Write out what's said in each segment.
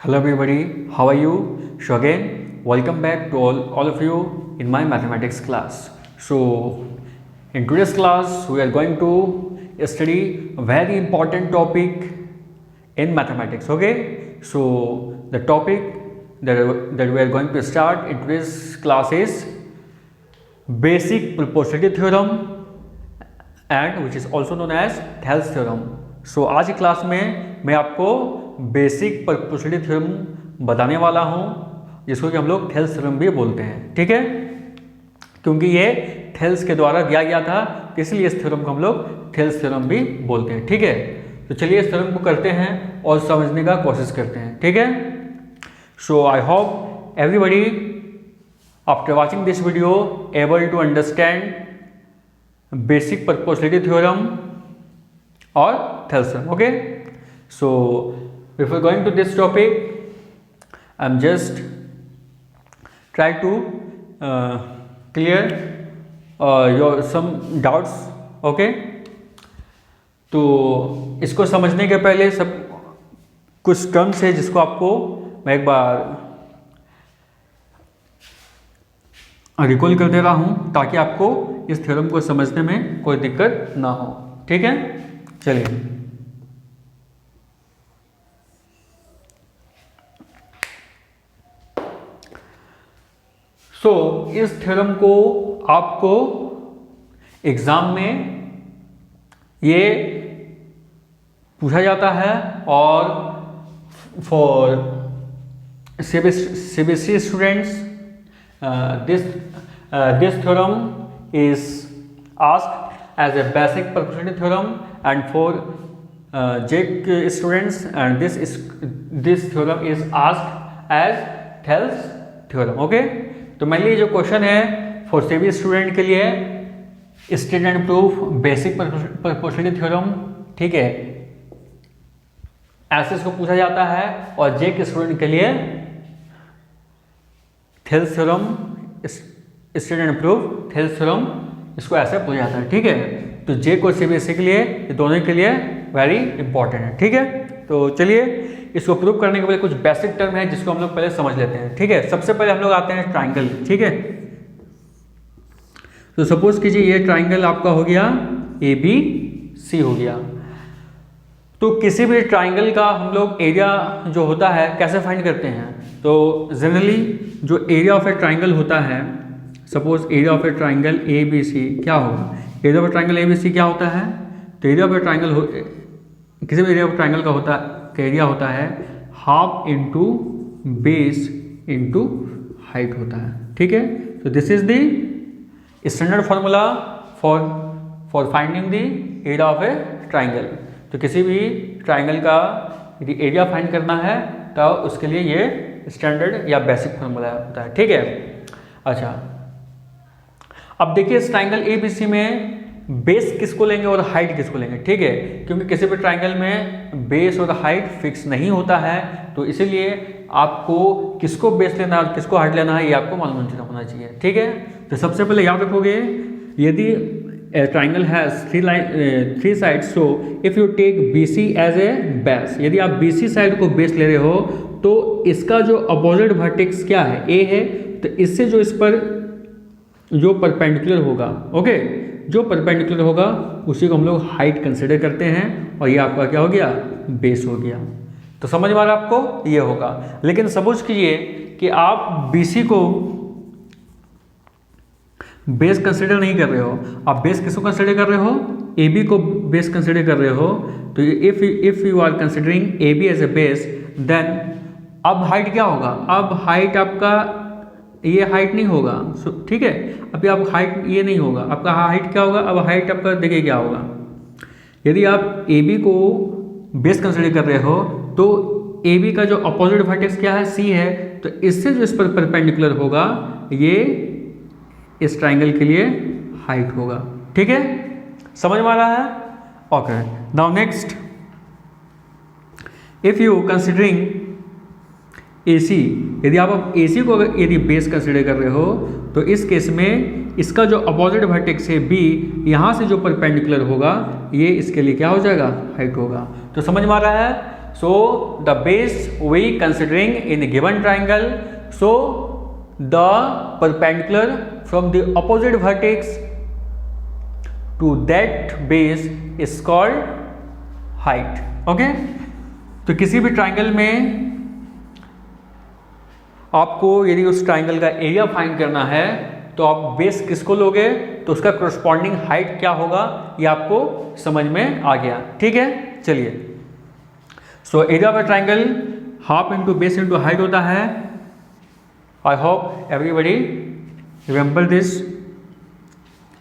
Hello everybody, how are you? So again, welcome back to all of you in my mathematics class. So in today's class, we are going to study a very important topic in mathematics. Okay, so the topic that we are going to start in today's class is basic proportionality theorem and which is also known as Thales theorem. So आज की class में मैं आपको basic proportionality theorem बताने वाला हूँ, जिसको कि हम लोग थेल्स थ्योरम भी बोलते हैं। ठीक है, क्योंकि ये थेल्स के द्वारा दिया गया था, इसलिए इस थ्योरम को हम लोग थेल्स थ्योरम भी बोलते हैं। ठीक है, तो चलिए इस थ्योरम को करते हैं और समझने का कोशिश करते हैं। ठीक है, so I hope everybody after watching this video able to understand basic proportionality theorem or Thales theorem. Okay, so before going to this topic, I'm just try to clear your some doubts. Okay, तो इसको समझने के पहले सब कुछ terms है जिसको आपको मैं एक बार रिकॉल कर दे रहा हूँ ताकि आपको इस थ्योरम को समझने में कोई दिक्कत ना हो। ठीक है, चलिए इस थ्योरम को आपको एग्जाम में ये पूछा जाता है और for CBSE students this theorem is asked as a basic proportionality theorem, and for JEC students, and this theorem is asked as Thales theorem. Okay, तो मान लीजिए जो क्वेश्चन है फॉर सीबी स्टूडेंट के लिए state and proof basic proportionality theorem. ठीक है, ऐसे इसको पूछा जाता है, और JEC स्टूडेंट के लिए Thales theorem state and proof Thales theorem इसको ऐसे पूछा जाता है। ठीक है, तो JEC और सीबीएसई के लिए ये दोनों के लिए वेरी इंपॉर्टेंट है। ठीक है, तो चलिए इसको प्रूव करने के लिए कुछ बेसिक टर्म है जिसको हम लोग पहले समझ लेते हैं। ठीक है, सबसे पहले हम लोग आते हैं ट्राइंगल। ठीक है, तो सपोज कीजिए ये ट्राइंगल आपका हो गया ABC हो गया। तो किसी भी ट्राइंगल का हम लोग एरिया जो होता है कैसे फाइंड करते हैं? तो जनरली जो एरिया ऑफ ए ट्राइंगल होता है, suppose area of a triangle ABC क्या होगा? Area of a triangle ABC क्या होता है? तो एरिया ऑफ ए ट्राइंगल किसी भी एरिया ऑफ ट्राइंगल का एरिया होता है half into base into height होता है। ठीक है, तो this is the standard formula for finding the area of a triangle. तो किसी भी ट्राइंगल का यदि एरिया फाइंड करना है तो उसके लिए ये स्टैंडर्ड या बेसिक फॉर्मूला होता है। ठीक है, अच्छा अब देखिए इस ट्राइंगल ABC में बेस किसको लेंगे और हाइट किसको लेंगे? ठीक है, क्योंकि किसी भी ट्राइंगल में बेस और हाइट फिक्स नहीं होता है, तो इसीलिए आपको किसको बेस लेना है और किसको हाइट लेना है ये आपको मालूम होना चाहिए। ठीक है, तो सबसे पहले याद रखोगे यदि triangle has three sides, so if you take BC as a base, यदि आप BC साइड को बेस ले रहे हो तो इसका जो अपोजिट वर्टेक्स क्या है? A है, तो इससे जो इस पर जो परपेंडिकुलर होगा, ओके, जो परपेंडिकुलर होगा उसी को हम लोग हाइट कंसिडर करते हैं, और ये आपका क्या हो गया? बेस हो गया। तो समझ में आ रहा आपको? ये होगा। लेकिन सपोज कीजिए कि आप BC को बेस कंसिडर नहीं कर रहे हो, आप बेस किसको कंसिडर कर रहे हो? AB को बेस कंसिडर कर रहे हो। तो if you are considering AB as a base, then अब हाइट क्या होगा? अब हाइट आपका ये हाइट नहीं होगा। ठीक है, अभी आप हाइट ये नहीं होगा, आपका हाइट क्या होगा? अब हाइट आपका देखिए क्या होगा। यदि आप AB को बेस कंसिडर कर रहे हो तो AB का जो अपोजिट वर्टेक्स क्या है? C है, तो इससे जो इस पर परपेंडिकुलर होगा ये इस ट्राइंगल के लिए हाइट होगा। ठीक है, समझ में आ रहा है? Okay, now next, if you considering AC, यदि आप AC को यदि बेस कंसिडर कर रहे हो तो इस केस में इसका जो अपोजिट वर्टेक्स है B, यहाँ से जो परपेंडिकुलर होगा ये इसके लिए क्या हो जाएगा? हाइट होगा। तो समझ में आ रहा है? So the base we considering in given triangle, so the perpendicular from the opposite vertex to that base is called height. Okay, तो किसी भी ट्राइंगल में आपको यदि उस ट्राइंगल का एरिया फाइंड करना है तो आप बेस किसको लोगे, तो उसका corresponding हाइट क्या होगा ये आपको समझ में आ गया। ठीक है, चलिए। So area of a triangle half into base into height होता है। आई होप एवरीबडी रिमेंबर दिस।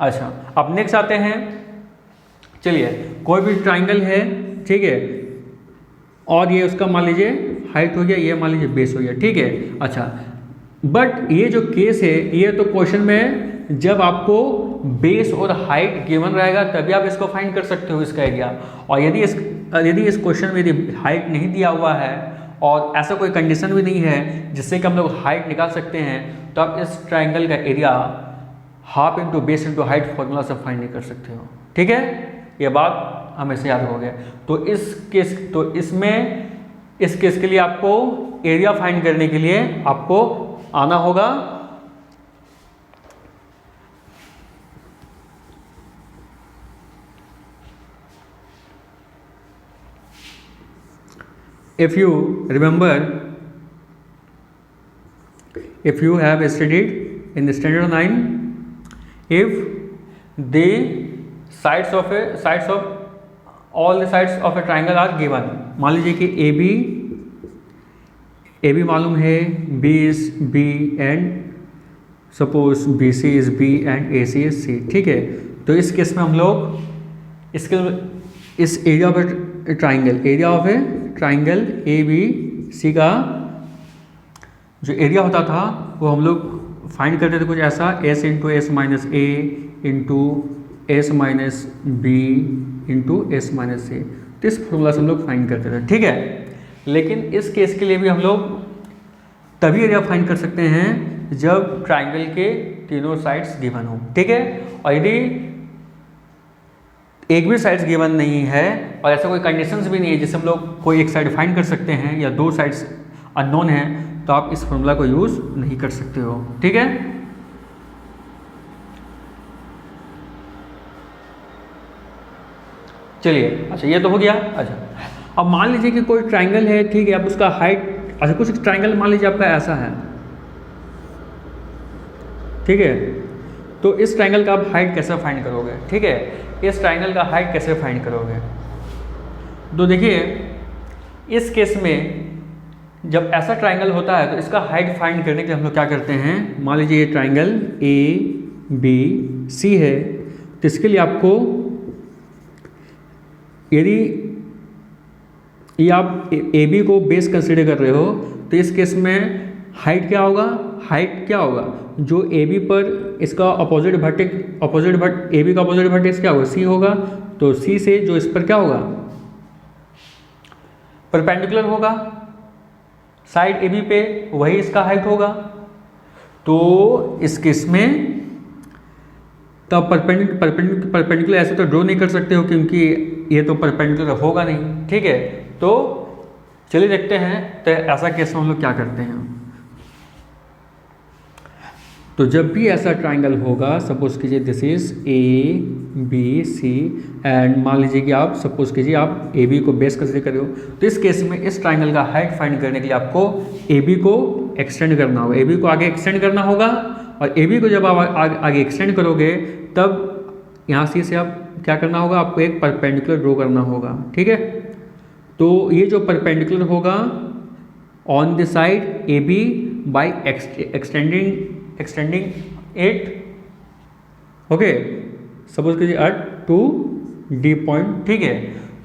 अच्छा, अब नेक्स्ट आते हैं। चलिए, कोई भी ट्राइंगल है, ठीक है, और ये उसका मान लीजिए हाइट हो गया, ये मान लीजिए बेस हो गया। ठीक है, अच्छा, बट ये जो केस है ये तो क्वेश्चन में जब आपको बेस और हाइट गिवन रहेगा तभी आप इसको फाइंड कर सकते हो, इसका एरिया। और यदि इस क्वेश्चन में यदि हाइट नहीं दिया हुआ है और ऐसा कोई कंडीशन भी नहीं है जिससे कि हम लोग हाइट निकाल सकते हैं, तो आप इस ट्राइंगल का area half into base into height formula से फाइंड नहीं कर सकते हो। ठीक है, ये बात हमेशा याद हो गया। तो इस केस के लिए आपको एरिया फाइंड करने के लिए आपको आना होगा if you remember, if you have studied in the standard 9, if the sides of all the sides of a triangle are given, मान लीजिए कि ए बी मालूम है, B is B and suppose B C is B and A C is C. ठीक है, तो इस case में हम लोग इस area of a triangle A B C का जो एरिया होता था वो हम लोग फाइंड करते थे कुछ ऐसा, s into s minus a into s minus b into s minus c. तो इस फॉर्मूला से हम लोग फाइंड करते थे। ठीक है, लेकिन इस केस के लिए भी हम लोग तभी एरिया फाइंड कर सकते हैं जब ट्राइंगल के तीनों साइड्स गिवन हो। ठीक है, और यदि एक भी साइड्स गिवन नहीं है और ऐसा कोई कंडीशंस भी नहीं है जिससे हम लोग कोई एक साइड फाइंड कर सकते हैं या दो साइड्स अननोन है, तो आप इस फॉर्मूला को यूज नहीं कर सकते हो। ठीक है, चलिए। अच्छा, ये तो हो गया। अच्छा, अब मान लीजिए कि कोई ट्राइंगल है, ठीक है, अब उसका हाइट, अच्छा कुछ ट्राइंगल मान लीजिए आपका ऐसा है, ठीक है, तो इस ट्राइंगल का आप हाइट कैसे फाइंड करोगे? ठीक है, इस ट्राइंगल का हाइट कैसे फाइंड करोगे? तो देखिए, इस केस में जब ऐसा ट्राइंगल होता है तो इसका हाइट फाइंड करने के लिए हम लोग क्या करते हैं, मान लीजिए ये ट्राइंगल ए बी सी है, तो इसके लिए आपको यदि ये आप ए बी को बेस कंसीडर कर रहे हो तो इस केस में हाइट क्या होगा? हाइट क्या होगा? जो ए बी पर इसका अपोजिट वर्टेक्स ए बी का अपोजिट वर्टेक्स क्या होगा? सी होगा। तो सी से जो इस पर क्या होगा? परपेंडिकुलर होगा साइड ए बी पे, वही इसका हाइट होगा। तो इस केस में तब परपेंडिकुलर ऐसे तो ड्रॉ नहीं कर सकते हो क्योंकि ये तो परपेंडिकुलर होगा नहीं। ठीक है, तो चलिए देखते हैं तो ऐसा केस में हम लोग क्या करते हैं। तो जब भी ऐसा ट्राइंगल होगा, सपोज कीजिए this is A B C and मान लीजिए कि आप सपोज कीजिए आप ए बी को बेस कंसीडर कर रहे हो, तो इस केस में इस ट्राइंगल का हाइट फाइंड करने के लिए आपको ए बी को एक्सटेंड करना होगा, ए बी को आगे एक्सटेंड करना होगा। और ए बी को जब आप आगे एक्सटेंड करोगे तब यहाँ से आप क्या करना होगा? आपको एक परपेंडिकुलर ड्रॉ करना होगा। ठीक है, तो ये जो परपेंडिकुलर होगा on the side A B by extending it, okay, suppose कीजिए एट टू डी पॉइंट। ठीक है,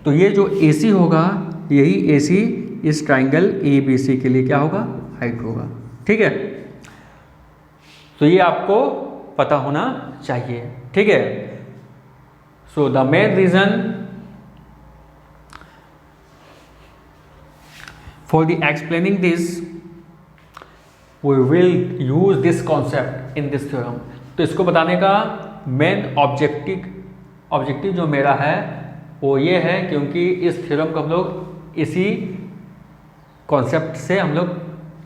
तो ये जो ए सी होगा, यही ए सी इस ट्राइंगल ए बी सी के लिए क्या होगा? हाइट होगा। ठीक है, तो ये आपको पता होना चाहिए। ठीक है, so the main reason for the explaining this we will use this concept in this theorem। तो इसको बताने का मेन ऑब्जेक्टिव जो मेरा है वो ये है, क्योंकि इस थ्योरम को हम लोग इसी कॉन्सेप्ट से हम लोग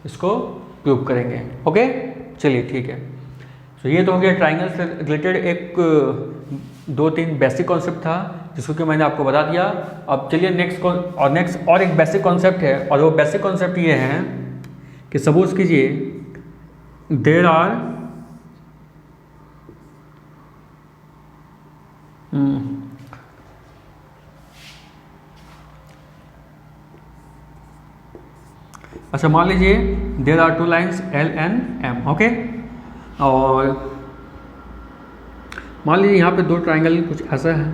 इसको प्रूव करेंगे। ओके, चलिए ठीक है। तो ये तो हो गया ट्राइंगल से रिलेटेड एक 2-3 बेसिक कॉन्सेप्ट था जिसको कि मैंने आपको बता दिया। अब चलिए नेक्स्ट और एक बेसिक कॉन्सेप्ट है, और वो बेसिक कॉन्सेप्ट ये है कि सपोज कीजिए देयर आर अच्छा, मान लीजिए there are 2 lines L and M। Okay, और मान लीजिए यहाँ पे 2 ट्राइंगल कुछ ऐसा है।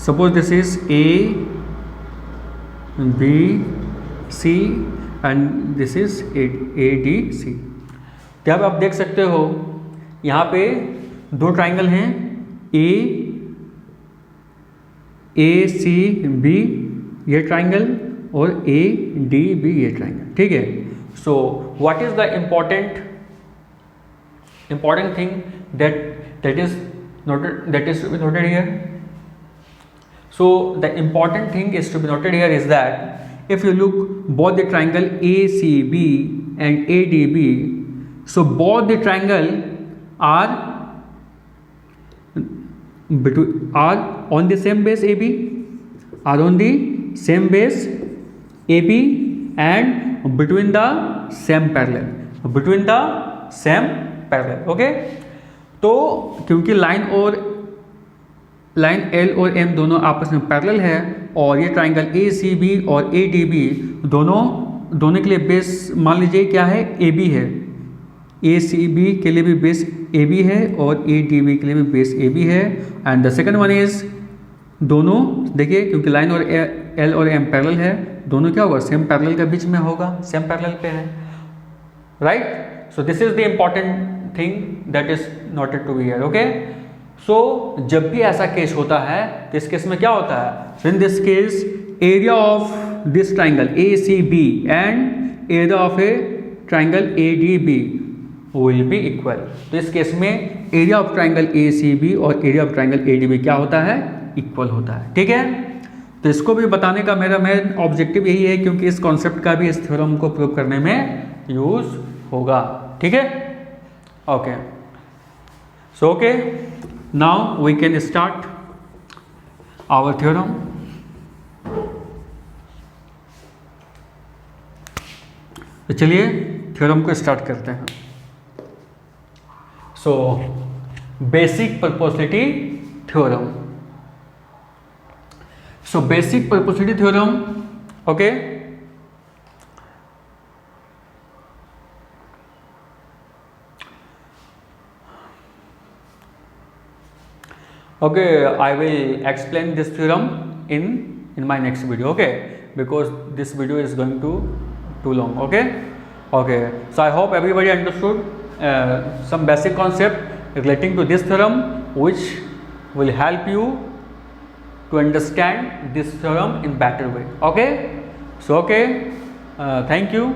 Suppose this is A B C and this is A D C। क्या आप देख सकते हो यहाँ पे 2 ट्राइंगल हैं, A C B ये ट्राइंगल और A D B ये ट्राइंगल। ठीक है। So what is the important thing that is to be noted here? So the important thing is to be noted here is that if you look both the triangle ACB and ADB, so both the triangle are on the same base AB, are on the same base AB and between the same parallel, okay. तो क्योंकि line L और M दोनों आपस में parallel है, और ये triangle ACB और ADB दोनों के लिए बेस मान लीजिए क्या है, AB है। ACB के लिए भी बेस AB है और ADB के लिए भी बेस AB है। And the second one is दोनों देखिए, क्योंकि लाइन और L और M पैरेलल है, दोनों क्या होगा, सेम पैरेलल के बीच में होगा, सेम पैरेलल पे है, right. So this is the important thing that is noted to be here. Okay, so जब भी ऐसा केस होता है तो इस केस में क्या होता है, so in this case area of this triangle ACB and area of a triangle ADB will be equal. तो इस केस में एरिया ऑफ ट्राइंगल ACB और एरिया ऑफ ट्राइंगल ADB क्या होता है, इक्वल होता है। ठीक है। तो इसको भी बताने का मेरा मेन ऑब्जेक्टिव यही है, क्योंकि इस कॉन्सेप्ट का भी इस थ्योरम को प्रूव करने में यूज होगा। ठीक है, okay. So okay, now we can start our theorem. तो चलिए थ्योरम को स्टार्ट करते हैं। So basic proportionality theorem. So basic proportionality theorem, okay, I will explain this theorem in my next video, okay, because this video is going to too long. Okay, so I hope everybody understood some basic concept relating to this theorem, which will help you to understand this theorem in better way. Okay, so thank you.